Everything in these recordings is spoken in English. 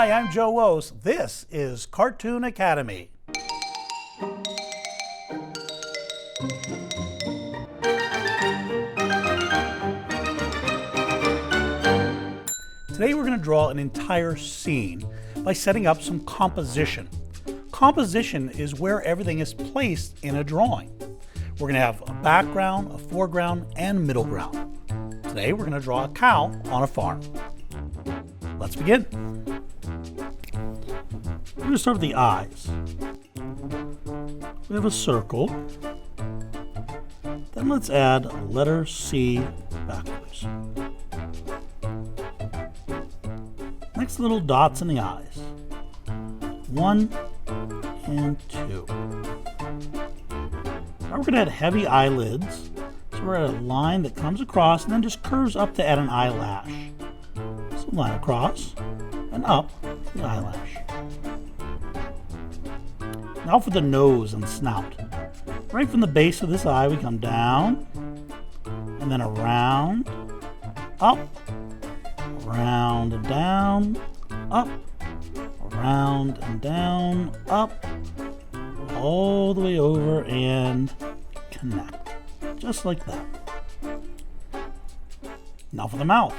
Hi, I'm Joe Wos. This is Cartoon Academy. Today we're going to draw an entire scene by setting up some composition. Composition is where everything is placed in a drawing. We're going to have a background, a foreground, and middle ground. Today we're going to draw a cow on a farm. Let's begin. We're going to start with the eyes. We have a circle. Then let's add a letter C backwards. Next, little dots in the eyes. 1 and 2. Now we're going to add heavy eyelids. So we're at a line that comes across and then just curves up to add an eyelash. So line across and up to the eyelash. Now for the nose and snout. Right from the base of this eye, we come down and then around, up, around and down, up, around and down, up, all the way over and connect. Just like that. Now for the mouth.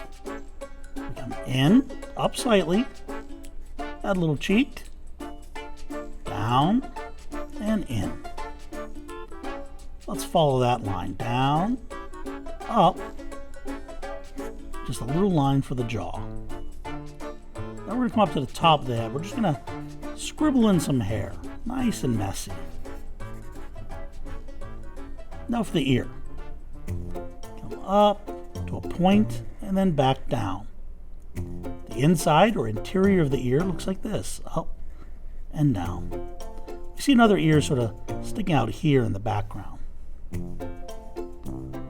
We come in, up slightly, add a little cheek, down, and in. Let's follow that line. Down, up, just a little line for the jaw. Now we're going to come up to the top of the head. We're just going to scribble in some hair. Nice and messy. Now for the ear. Come up to a point and then back down. The inside or interior of the ear looks like this. Up and down. We see another ear sort of sticking out here in the background.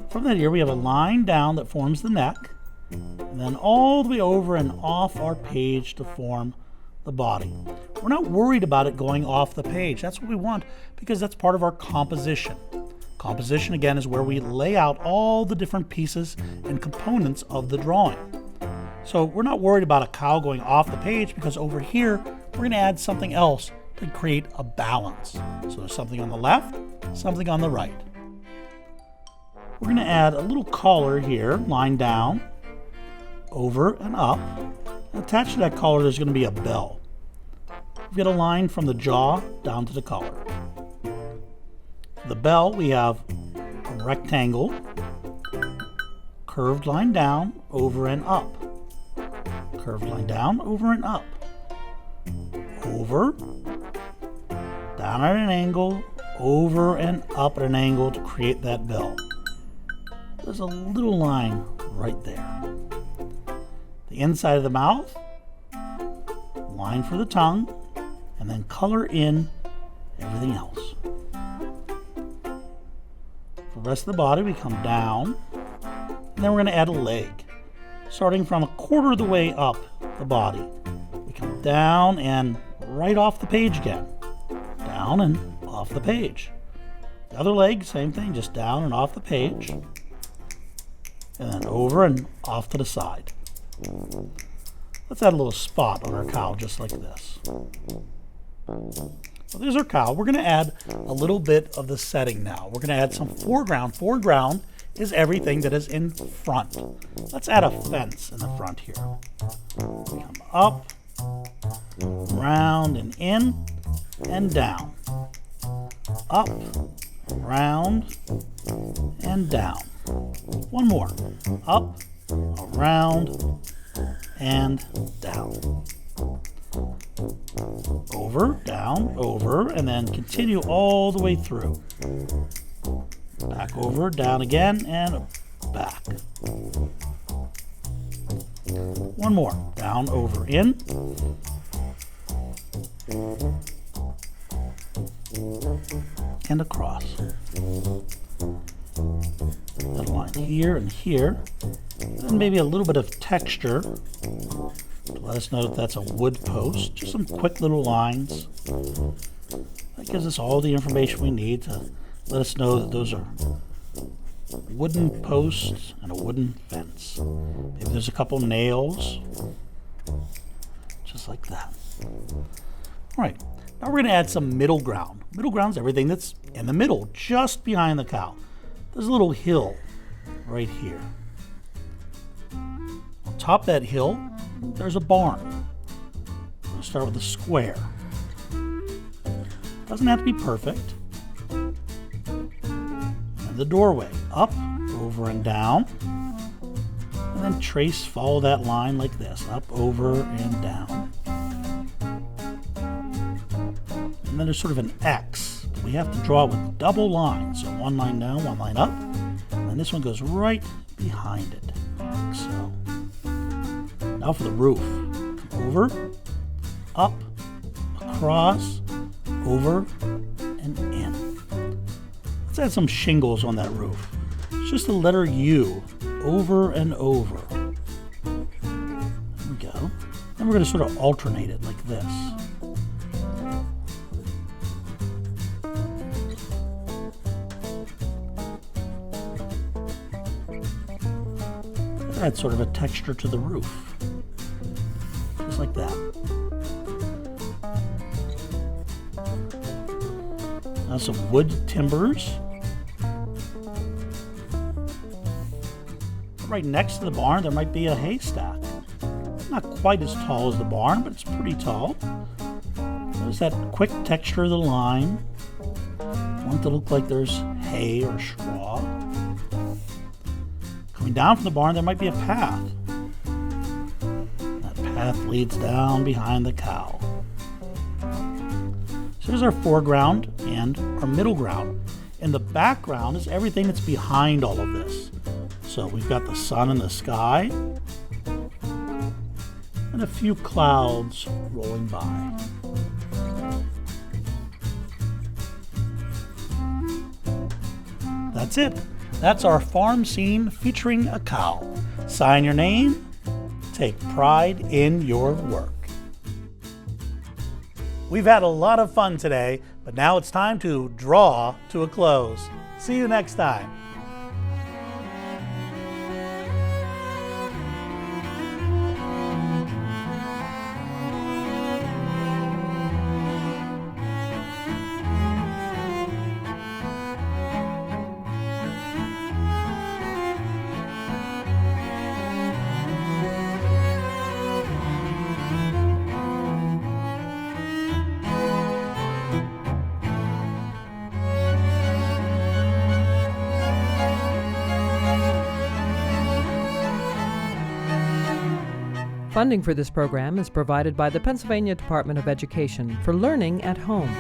From that ear we have a line down that forms the neck, and then all the way over and off our page to form the body. We're not worried about it going off the page. That's what we want because that's part of our composition. Composition, again, is where we lay out all the different pieces and components of the drawing. So we're not worried about a cow going off the page because over here we're going to add something else to create a balance. So there's something on the left, something on the right. We're going to add a little collar here, line down, over and up. And attached to that collar there's going to be a bell. We've got a line from the jaw down to the collar. For the bell we have a rectangle, curved line down, over and up. Curved line down, over and up. Over, down at an angle, over and up at an angle to create that bell. There's a little line right there. The inside of the mouth, line for the tongue, and then color in everything else. For the rest of the body, we come down, and then we're going to add a leg. Starting from a quarter of the way up the body, we come down and right off the page again. Down and off the page. The other leg, same thing, just down and off the page. And then over and off to the side. Let's add a little spot on our cow just like this. So there's our cow. We're going to add a little bit of the setting now. We're going to add some foreground. Foreground is everything that is in front. Let's add a fence in the front here. We come up, round and in, and down. Up, around, and down. One more. Up, around, and down. Over, down, over, and then continue all the way through. Back over, down again, and back. One more. Down, over, in. And across. That line here and here. And maybe a little bit of texture to let us know that that's a wood post. Just some quick little lines. That gives us all the information we need to let us know that those are wooden posts and a wooden fence. Maybe there's a couple nails. just like that. All right, now we're going to add some middle ground. Middle ground is everything that's in the middle, just behind the cow. There's a little hill right here. On top of that hill, there's a barn. We'll start with a square. Doesn't have to be perfect. And the doorway, up, over, and down. And then follow that line like this, up, over, and down. And then there's sort of an X. We have to draw with double lines. So one line down, one line up. And this one goes right behind it, like so. Now for the roof. Come over, up, across, over, and in. Let's add some shingles on that roof. It's just the letter U, over and over. There we go. Then we're going to sort of alternate it like this. Add sort of a texture to the roof. Just like that. Now some wood timbers. Right next to the barn, there might be a haystack. Not quite as tall as the barn, but it's pretty tall. There's that quick texture of the line. Want it to look like there's hay or straw. Coming down from the barn, there might be a path. That path leads down behind the cow. So there's our foreground and our middle ground. In the background is everything that's behind all of this. So we've got the sun in the sky and a few clouds rolling by. That's it. That's our farm scene featuring a cow. Sign your name. Take pride in your work. We've had a lot of fun today, but now it's time to draw to a close. See you next time. Funding for this program is provided by the Pennsylvania Department of Education for Learning at Home.